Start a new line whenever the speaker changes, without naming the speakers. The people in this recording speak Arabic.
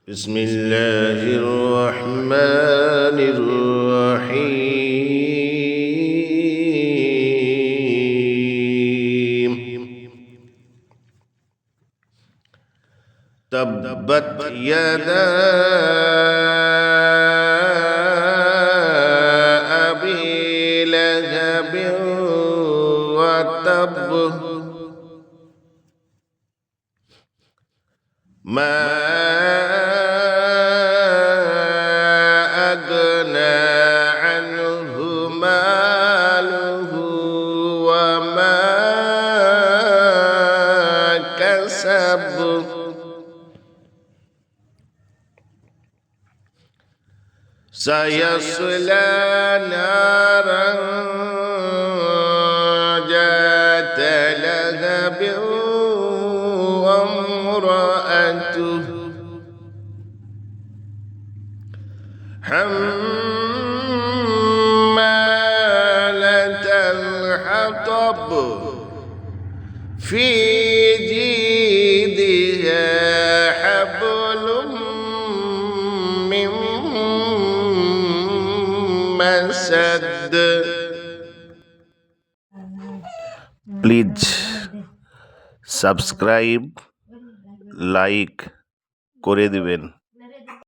بسم الله الرحمن الرحيم تبت يدا أبي لهب وتب ما أغنى عنه ماله وما كسب سيصلى نارا ذات لهب وامرأته حمالة الحطب في جيدها حبل من مسد please subscribe like করে দিবেন।